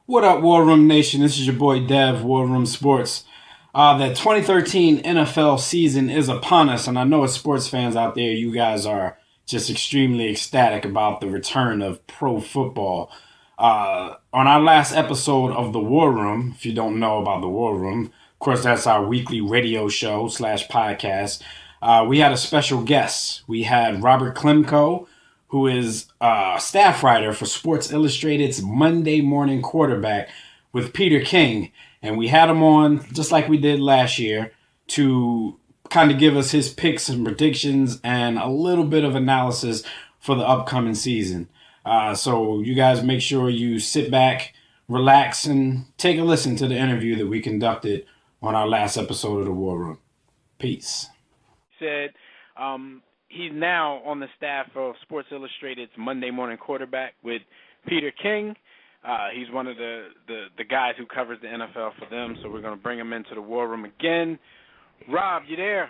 What up, War Room Nation? This is your boy Dev, War Room Sports. The 2013 NFL season is upon us, and I know as sports fans out there, you guys are just extremely ecstatic about the return of pro football. On our last episode of the War Room, if you don't know about the War Room, of course, that's our weekly radio show slash podcast. We had a special guest. We had Robert Klemko, who is a staff writer for Sports Illustrated's Monday Morning Quarterback with Peter King. And we had him on, just like we did last year, to kind of give us his picks and predictions and a little bit of analysis for the upcoming season. So you guys make sure you sit back, relax, and take a listen to the interview that we conducted on our last episode of the War Room. Peace. Said he's now on the staff of Sports Illustrated's Monday Morning Quarterback with Peter King. He's one of the guys who covers the NFL for them, so we're going to bring him into the War Room again. Rob, you there?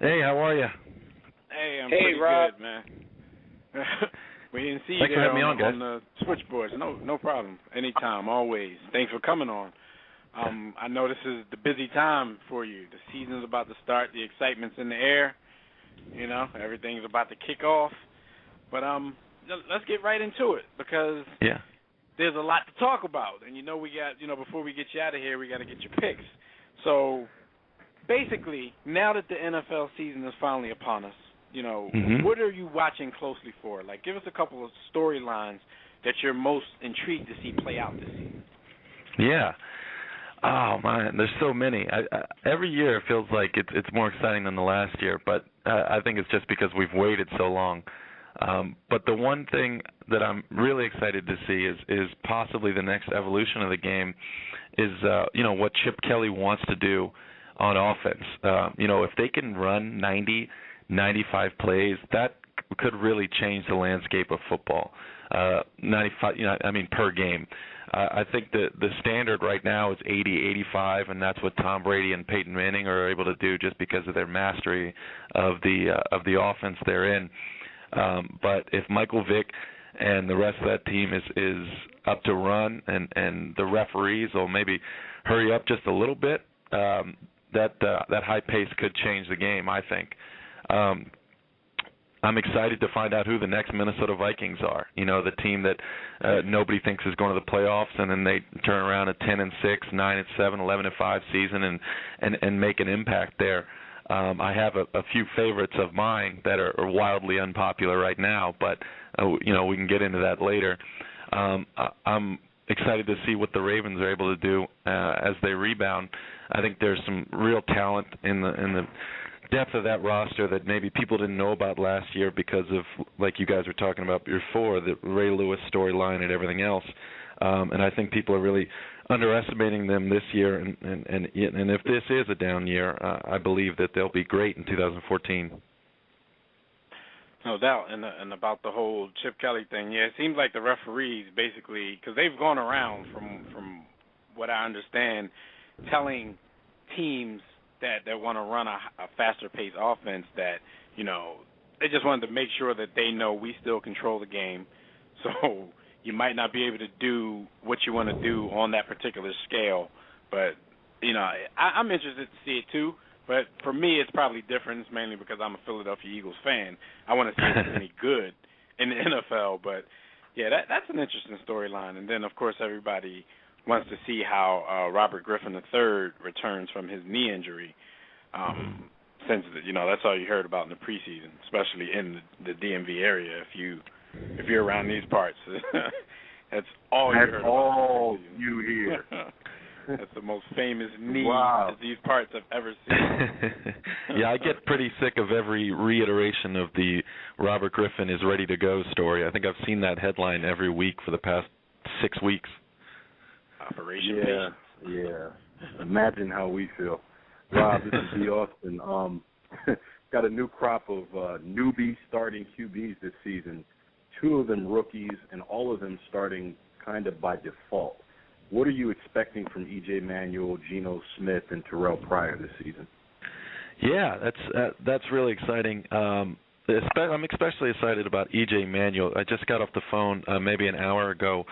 Hey, how are you? Hey, I'm pretty Rob. good, man. We didn't see you Thanks for there having me on, guys. on the switchboards. No problem. Anytime, always. Thanks for coming on. I know this is the busy time for you. The season's about to start. The excitement's in the air. You know, everything's about to kick off. But let's get right into it because there's a lot to talk about. And we got, before we get you out of here, we got to get your picks. So basically, now that the NFL season is finally upon us, what are you watching closely for? Like, give us a couple of storylines that you're most intrigued to see play out this season. Yeah. Oh, man, there's so many. Every year it feels like it's more exciting than the last year, but I think it's just because we've waited so long. But the one thing that I'm really excited to see is possibly the next evolution of the game is, what Chip Kelly wants to do on offense. If they can run 90, 95 plays, that could really change the landscape of football. 95, per game. I think the standard right now is 80, 85, and that's what Tom Brady and Peyton Manning are able to do just because of their mastery of the offense they're in. But if Michael Vick and the rest of that team is up to run, and the referees will maybe hurry up just a little bit, that high pace could change the game, I think. I'm excited to find out who the next Minnesota Vikings are. The team that nobody thinks is going to the playoffs, and then they turn around a 10-6, 9-7, 11-5 season and make an impact there. I have a few favorites of mine that are wildly unpopular right now, but we can get into that later. I'm excited to see what the Ravens are able to do as they rebound. I think there's some real talent in the depth of that roster that maybe people didn't know about last year because of, like you guys were talking about before, the Ray Lewis storyline and everything else. And I think people are really underestimating them this year. And if this is a down year, I believe that they'll be great in 2014. No doubt. And about the whole Chip Kelly thing, it seems like the referees basically, because they've gone around from what I understand, telling teams that want to run a faster-paced offense that, they just wanted to make sure that they know we still control the game. So you might not be able to do what you want to do on that particular scale. But, I'm interested to see it too. But for me, it's probably different. It's mainly because I'm a Philadelphia Eagles fan. I want to see if it's any good in the NFL. But, yeah, that's an interesting storyline. And then, of course, everybody wants to see how Robert Griffin III returns from his knee injury. Since that's all you heard about in the preseason, especially in the DMV area. If you're around these parts, that's all you heard. That's all about you hear. That's the most famous knee Wow. these parts I've ever seen. Yeah, I get pretty sick of every reiteration of the Robert Griffin is ready to go story. I think I've seen that headline every week for the past 6 weeks. Operation Yeah. Imagine how we feel. Rob, this is D. Austin. Got a new crop of newbie starting QBs this season. 2 of them rookies, and all of them starting kind of by default. What are you expecting from E.J. Manuel, Geno Smith, and Terrell Pryor this season? Yeah, that's really exciting. I'm especially excited about E.J. Manuel. I just got off the phone maybe an hour ago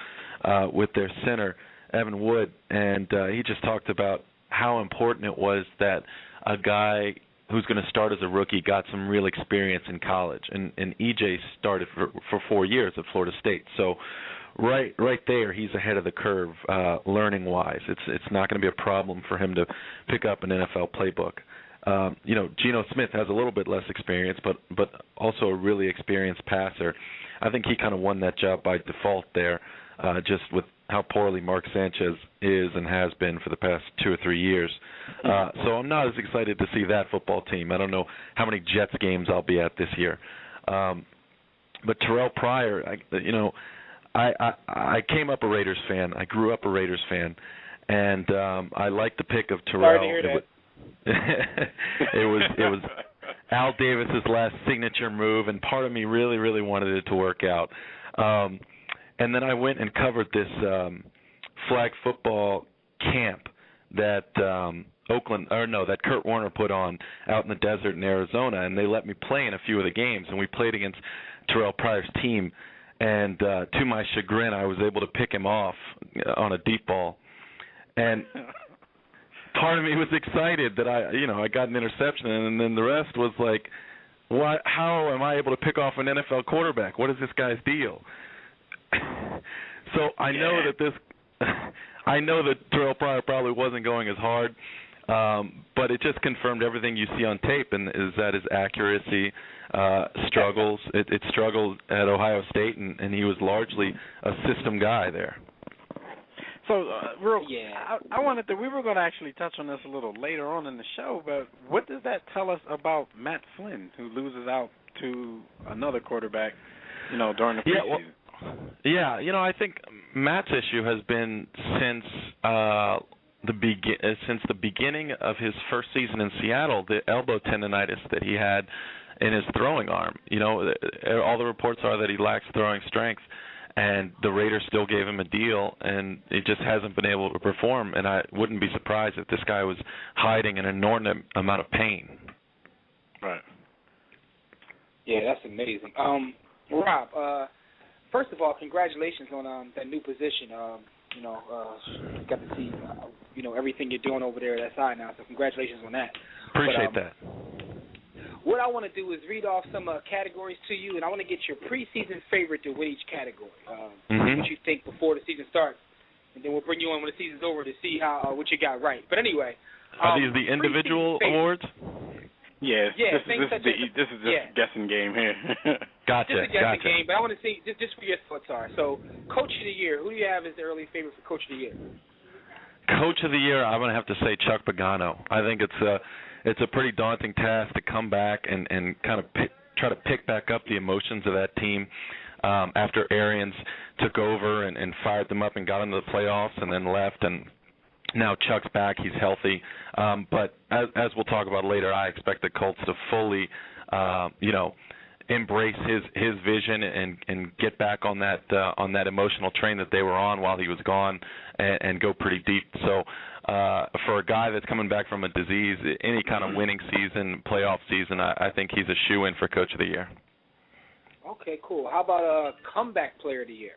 with their center, Evan Wood, and he just talked about how important it was that a guy who's going to start as a rookie got some real experience in college. And EJ started for 4 years at Florida State. So right there, he's ahead of the curve learning-wise. It's not going to be a problem for him to pick up an NFL playbook. Geno Smith has a little bit less experience, but also a really experienced passer. I think he kind of won that job by default there, just with how poorly Mark Sanchez is and has been for the past 2 or 3 years. So I'm not as excited to see that football team. I don't know how many Jets games I'll be at this year. But Terrell Pryor, I came up a Raiders fan. I grew up a Raiders fan, and I liked the pick of Terrell. Sorry to hear that. It was Al Davis's last signature move, and part of me really, really wanted it to work out. And then I went and covered this flag football camp that that Kurt Warner put on out in the desert in Arizona, and they let me play in a few of the games, and we played against Terrell Pryor's team, and to my chagrin, I was able to pick him off on a deep ball, and part of me was excited that I got an interception, and then the rest was like, what? How am I able to pick off an NFL quarterback? What is this guy's deal? So I know that Terrell Pryor probably wasn't going as hard, but it just confirmed everything you see on tape, and is that his accuracy struggles. It struggled at Ohio State, and he was largely a system guy there. So, I wanted to. We were going to actually touch on this a little later on in the show, but what does that tell us about Matt Flynn, who loses out to another quarterback, during the preseason? I think Matt's issue has been since the beginning of his first season in Seattle, the elbow tendonitis that he had in his throwing arm. All the reports are that he lacks throwing strength, and the Raiders still gave him a deal, and he just hasn't been able to perform. And I wouldn't be surprised if this guy was hiding an inordinate amount of pain. Right. Yeah, that's amazing. Rob, first of all, congratulations on that new position. Got to see, everything you're doing over there at SI now, so congratulations on that. Appreciate that. What I want to do is read off some categories to you, and I want to get your preseason favorite to win each category. What you think before the season starts, and then we'll bring you on when the season's over to see what you got right. But anyway. Are these the individual awards? Yes. This is just a guessing game here. Gotcha. Just a guessing game, but I want to see just what your thoughts are. So, Coach of the Year, who do you have as the early favorite for Coach of the Year? Coach of the Year, I'm going to have to say Chuck Pagano. I think it's a pretty daunting task to come back and kind of try to pick back up the emotions of that team after Arians took over and fired them up and got into the playoffs and then left, and now Chuck's back. He's healthy. But as we'll talk about later, I expect the Colts to fully, embrace his vision and get back on that emotional train that they were on while he was gone and go pretty deep. So for a guy that's coming back from a disease, any kind of winning season, playoff season, I think he's a shoo-in for Coach of the Year. Okay, cool. How about a comeback player of the year?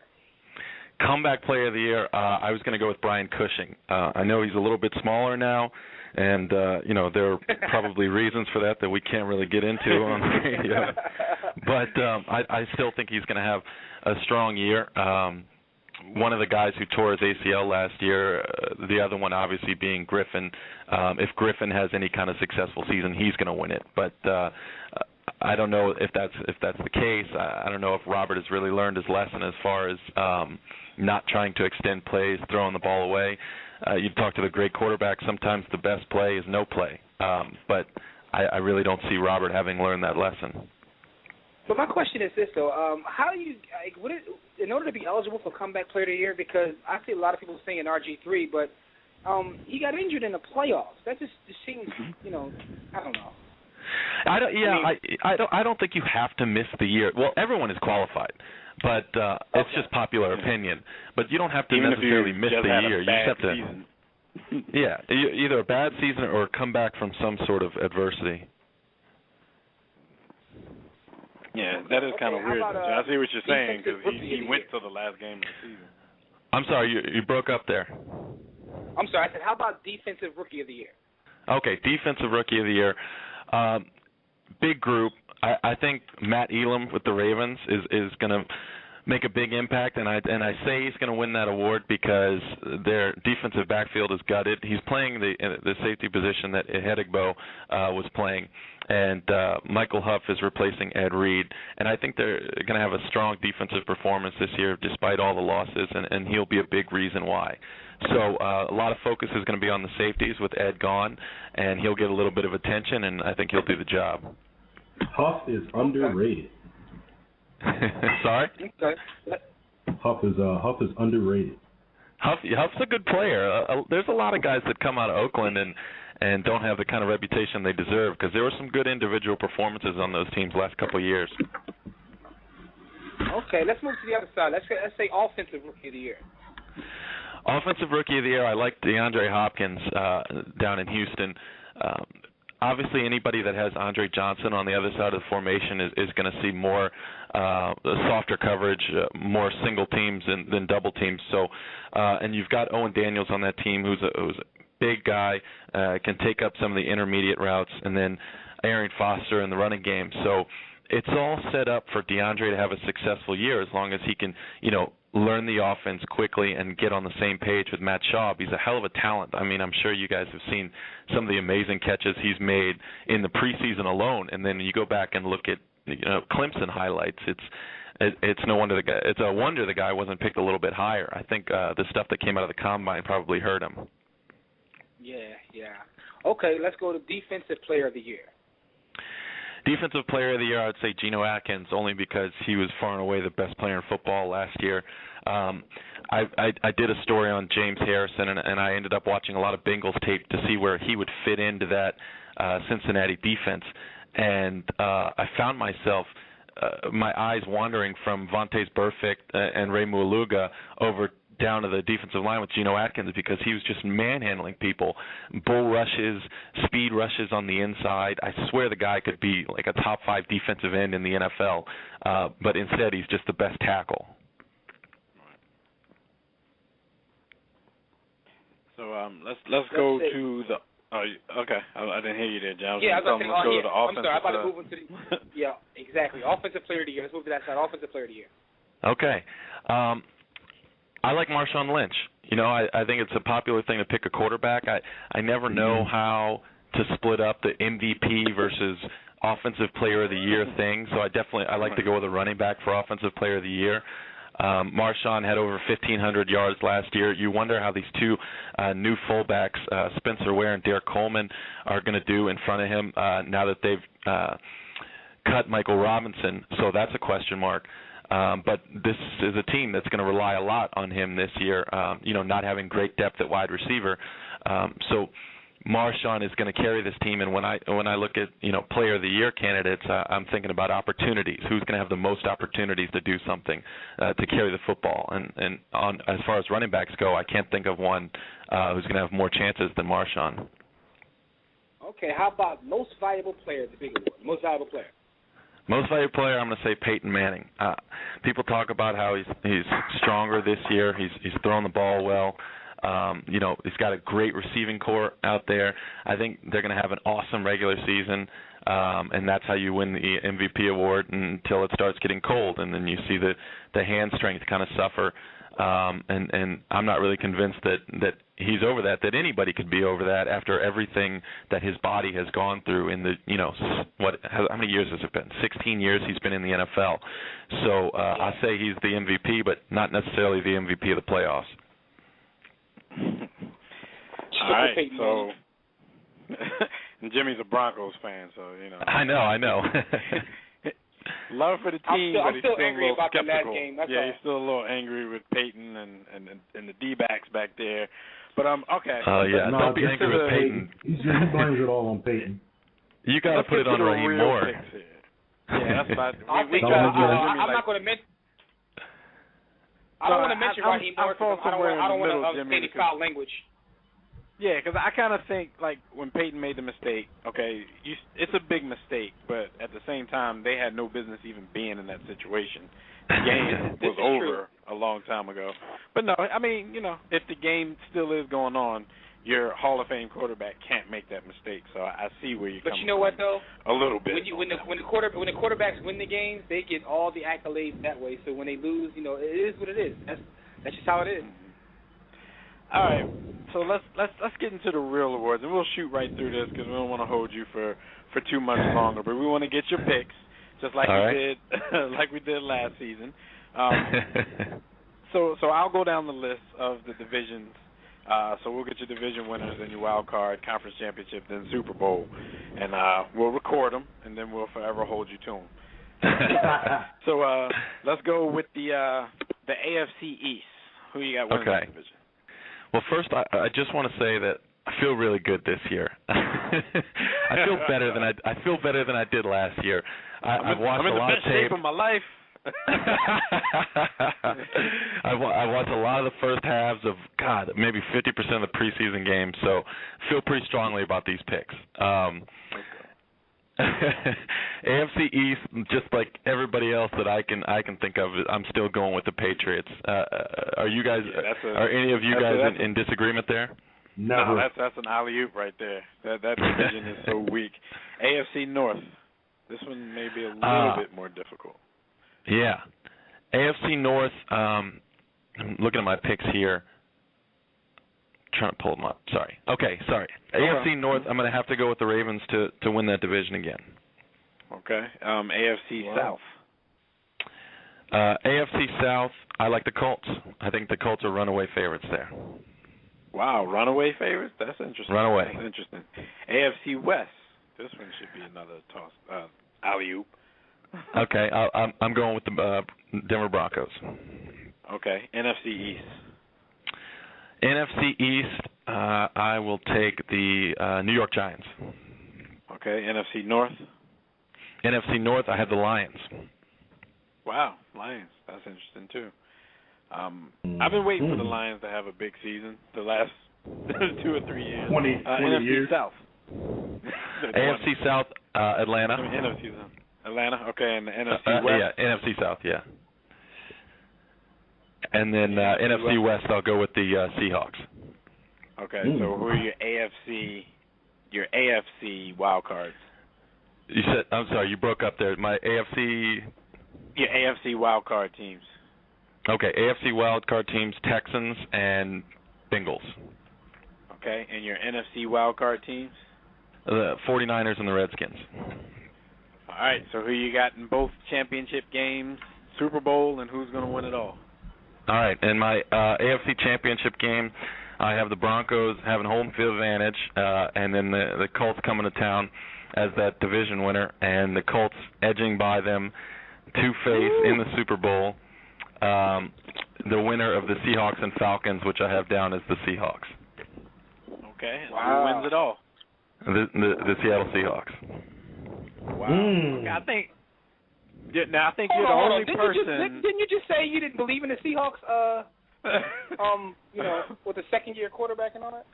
Comeback player of the year, I was going to go with Brian Cushing. I know he's a little bit smaller now, and there are probably reasons for that we can't really get into on the radio. But I still think he's going to have a strong year. One of the guys who tore his ACL last year, the other one obviously being Griffin. If Griffin has any kind of successful season, he's going to win it. But I don't know if that's the case. I don't know if Robert has really learned his lesson as far as not trying to extend plays, throwing the ball away. You talk to the great quarterback, sometimes the best play is no play. But I really don't see Robert having learned that lesson. But my question is this, though. How do you in order to be eligible for comeback player of the year, because I see a lot of people saying RG3, but he got injured in the playoffs. That just seems, I don't know. I don't think you have to miss the year. Well, everyone is qualified, but it's just popular opinion. But you don't have to even necessarily miss the year. You just have to. Season. Either a bad season or come back from some sort of adversity. Yeah, that is kind of weird. I see what you're saying because he went to the last game of the season. I'm sorry, you broke up there. I'm sorry. I said, how about Defensive Rookie of the Year? Okay, Defensive Rookie of the Year. Big group. I think Matt Elam with the Ravens is going to make a big impact, and I say he's going to win that award because their defensive backfield is gutted. He's playing the safety position that Edigbo was playing, and Michael Huff is replacing Ed Reed, and I think they're going to have a strong defensive performance this year despite all the losses, and he'll be a big reason why. So a lot of focus is going to be on the safeties with Ed gone, and he'll get a little bit of attention, and I think he'll do the job. Huff is underrated. Sorry? Huff is underrated. Huff's a good player. There's a lot of guys that come out of Oakland and don't have the kind of reputation they deserve because there were some good individual performances on those teams last couple of years. Okay, let's move to the other side. Let's say Offensive Rookie of the Year. Offensive Rookie of the Year, I like DeAndre Hopkins down in Houston. Obviously, anybody that has Andre Johnson on the other side of the formation is going to see more softer coverage, more single teams than double teams. So, and you've got Owen Daniels on that team, who's a big guy, can take up some of the intermediate routes, and then Arian Foster in the running game. So, it's all set up for DeAndre to have a successful year as long as he can, learn the offense quickly and get on the same page with Matt Schaub. He's a hell of a talent. I mean, I'm sure you guys have seen some of the amazing catches he's made in the preseason alone, and then you go back and look at Clemson highlights. It's no wonder it's a wonder the guy wasn't picked a little bit higher. I think the stuff that came out of the combine probably hurt him. Yeah. Okay, let's go to Defensive Player of the Year. Defensive Player of the Year, I would say Geno Atkins, only because he was far and away the best player in football last year. I did a story on James Harrison, and I ended up watching a lot of Bengals tape to see where he would fit into that Cincinnati defense. And I found myself, my eyes wandering from Vontaze Burfict and Ray Mualuga over down to the defensive line with Geno Atkins because he was just manhandling people, bull rushes, speed rushes on the inside. I swear the guy could be like a top 5 defensive end in the NFL, but instead he's just the best tackle. So let's go to the. Oh, okay. I didn't hear you there, John. Yeah, I was let's go to the I'm offensive. sorry. I'm about to move into the. Yeah, exactly. Offensive Player of the Year. Let's move to that side. Offensive Player of the Year. Okay. I like Marshawn Lynch. I think it's a popular thing to pick a quarterback. I never know how to split up the MVP versus Offensive Player of the Year thing, so I like to go with a running back for Offensive Player of the Year. Marshawn had over 1,500 yards last year. You wonder how these two new fullbacks, Spencer Ware and Derek Coleman, are going to do in front of him now that they've cut Michael Robinson, so that's a question mark. But this is a team that's going to rely a lot on him this year, not having great depth at wide receiver. So Marshawn is going to carry this team, and when I look at, Player of the Year candidates, I'm thinking about opportunities. Who's going to have the most opportunities to do something, to carry the football? And as far as running backs go, I can't think of one who's going to have more chances than Marshawn. Okay, how about Most Valuable Player, the big award? Most Valuable Player. Most valuable player, I'm going to say Peyton Manning. People talk about how he's stronger this year. He's throwing the ball well. He's got a great receiving core out there. I think they're going to have an awesome regular season, and that's how you win the MVP award until it starts getting cold, and then you see the hand strength kind of suffer. And I'm not really convinced that he's over that anybody could be over that after everything that his body has gone through in the, how many years has it been? 16 years he's been in the NFL. So I say he's the MVP, but not necessarily the MVP of the playoffs. All right, so Jimmy's a Broncos fan, so, I know. Love for the team, I'm but he's still still a angry little about the skeptical. last game. That's yeah, all. He's still a little angry with Peyton and the D-backs back there. But okay. Yeah, don't be angry with Peyton. He blames it all on Peyton. You got to put it on Raheem Moore. Yeah, that's about. I'm not going to mention. I don't want to mention Raheem Moore because I don't want any foul language. Yeah, because I kind of think like when Peyton made the mistake, okay, it's a big mistake, but at the same time, they had no business even being in that situation. The game was over a long time ago. But no, I mean, if the game still is going on, your Hall of Fame quarterback can't make that mistake. So I see where you're coming from. But you know what, though? A little bit. When the quarterbacks win the games, they get all the accolades that way. So when they lose, it is what it is. That's just how it is. All right, so let's get into the real awards, and we'll shoot right through this because we don't want to hold you for too much longer. But we want to get your picks, just like we did last season. So I'll go down the list of the divisions. So we'll get your division winners and your wild card, conference championship, then Super Bowl, and we'll record them, and then we'll forever hold you to them. So let's go with the AFC East. Who you got winning that division? Well, first, I just want to say that I feel really good this year. I feel better than I did last year. I've watched a lot of tape. I'm in the best shape of my life. I watched a lot of the first halves of maybe 50% of the preseason games. So feel pretty strongly about these picks. AFC East, just like everybody else that I can think of, I'm still going with the Patriots. Are you guys? Are any of you guys in disagreement there? Never. No, that's an alley-oop right there. That division is so weak. AFC North. This one may be a little bit more difficult. Yeah, AFC North. I'm looking at my picks here. Trying to pull them up. Sorry. AFC North, I'm going to have to go with the Ravens to win that division again. Okay. AFC South. AFC South, I like the Colts. I think the Colts are runaway favorites there. Wow, runaway favorites? That's interesting. Runaway. That's interesting. AFC West. This one should be another toss. Alley-oop. Okay, I'm going with the Denver Broncos. Okay. NFC East. NFC East, I will take the New York Giants. Okay, NFC North. NFC North, I have the Lions. Wow, Lions. That's interesting, too. I've been waiting for the Lions to have a big season the last 2 or 3 years. 20 NFC years. South. AFC South, Atlanta. NFC South. Atlanta, okay, and the NFC West. Yeah, NFC South, yeah. And then NFC West, I'll go with the Seahawks. Okay, so who are your AFC wild cards? You said, I'm sorry, you broke up there. My AFC. Your AFC wild card teams. Okay, AFC wild card teams: Texans and Bengals. Okay, and your NFC wild card teams? The 49ers and the Redskins. All right, so who you got in both championship games, Super Bowl, and who's going to win it all? All right, in my AFC championship game, I have the Broncos having home field advantage, and then the Colts coming to town as that division winner, and the Colts edging by them two-face in the Super Bowl. The winner of the Seahawks and Falcons, which I have down as the Seahawks. Okay, wow. Who wins it all? The Seattle Seahawks. Wow. Okay, I think you're the only person. Didn't you just say you didn't believe in the Seahawks? With the second-year quarterback and all that.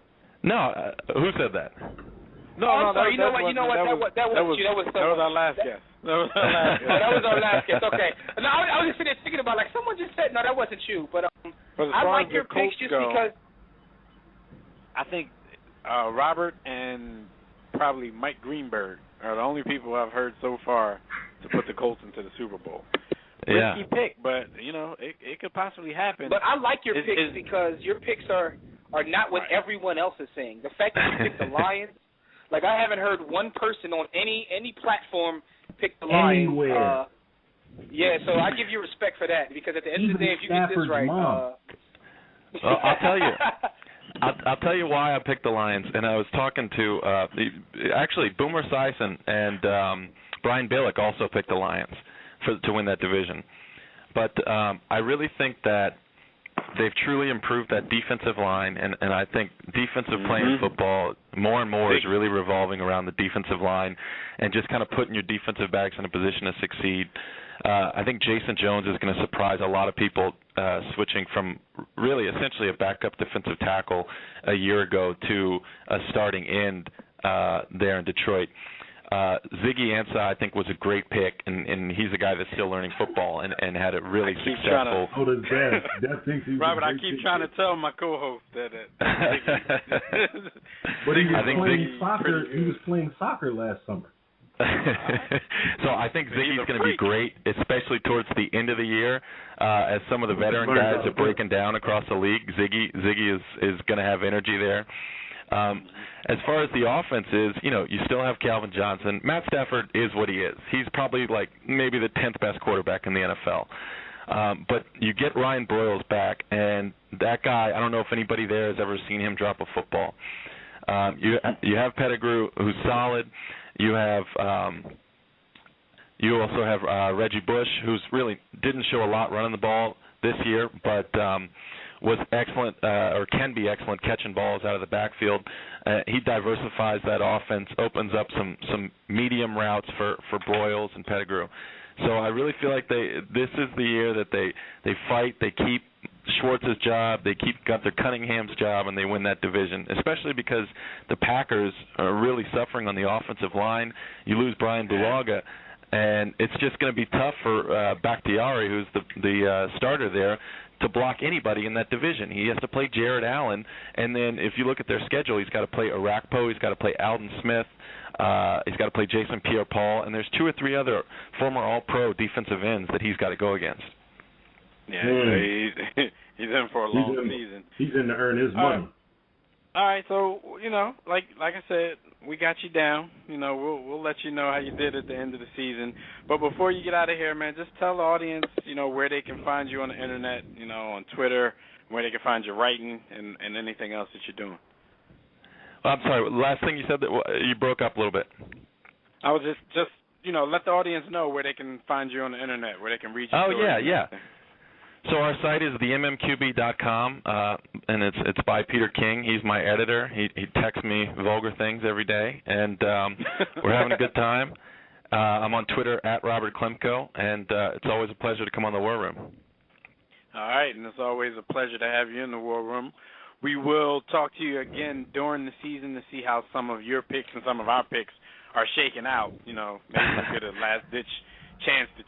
No, who said that? No, sorry. That was our last guess. That was our last guess. Okay. No, I was just sitting there thinking about someone just said no, that wasn't you. But I like your picks just because. I think Robert and probably Mike Greenberg are the only people I've heard so far to put the Colts into the Super Bowl. Yeah. Risky pick, but it could possibly happen. But I like your picks because your picks are not what everyone else is saying. The fact that you picked the Lions, I haven't heard one person on any platform pick the Lions. Anywhere. So I give you respect for that because at the end of the day, if you get this right, well, I'll tell you. I'll tell you why I picked the Lions, and I was talking to actually Boomer Esiason and Brian Billick also picked the Lions to win that division. But I really think that they've truly improved that defensive line, and I think defensive playing football more and more is really revolving around the defensive line and just kind of putting your defensive backs in a position to succeed. I think Jason Jones is going to surprise a lot of people switching from really essentially a backup defensive tackle a year ago to a starting end there in Detroit. Ziggy Ansah, I think, was a great pick, and he's a guy that's still learning football and had a really successful. Oh, that's bad. That thinks he's Robert, I keep trying to tell my co-host that. But he was playing soccer. He was playing soccer last summer. So I think Ziggy's going to be great, especially towards the end of the year, as some of the veteran guys are breaking down across the league. Ziggy is going to have energy there. As far as the offense is, you still have Calvin Johnson. Matt Stafford is what he is. He's probably like maybe the 10th best quarterback in the NFL. But you get Ryan Broyles back, and that guy, I don't know if anybody there has ever seen him drop a football. You have Pettigrew, who's solid. You also have Reggie Bush, who's really didn't show a lot running the ball this year, but was excellent or can be excellent catching balls out of the backfield. He diversifies that offense, opens up some medium routes for Broyles and Pettigrew. So I really feel like this is the year that they fight, they keep Schwartz's job, they keep Gunther Cunningham's job, and they win that division, especially because the Packers are really suffering on the offensive line. You lose Brian Bulaga, and it's just going to be tough for Bakhtiari, who's the starter there, to block anybody in that division. He has to play Jared Allen, and then if you look at their schedule, he's got to play Arakpo, he's got to play Alden Smith, he's got to play Jason Pierre-Paul, and there's 2 or 3 other former All-Pro defensive ends that he's got to go against. Yeah, so he's in for a long season. He's in to earn his money. All right, so like I said, we got you down. We'll let you know how you did at the end of the season. But before you get out of here, man, just tell the audience, where they can find you on the internet, on Twitter, where they can find your writing and anything else that you're doing. I'm sorry. Last thing you said, that you broke up a little bit. I was just let the audience know where they can find you on the internet, where they can reach you. Oh yeah. So our site is themmqb.com, and it's by Peter King. He's my editor. He texts me vulgar things every day, and we're having a good time. I'm on Twitter at Robert Klemko, and it's always a pleasure to come on the War Room. All right, and it's always a pleasure to have you in the War Room. We will talk to you again during the season to see how some of your picks and some of our picks are shaking out. Maybe we'll get a last-ditch chance to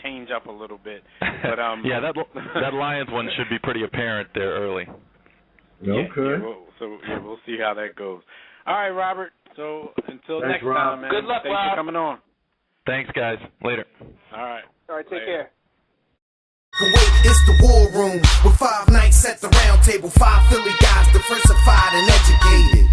change up a little bit. But yeah, that Lions one should be pretty apparent there early. Okay. We'll see how that goes. All right, Robert. So until Thanks, next Rob. time, man. Good luck, Thanks Rob. for coming on. Thanks, guys. Later. All right. All right, take care. Kuwait, it's the War Room with 5 nights at the round table. 5 Philly guys, diversified and educated.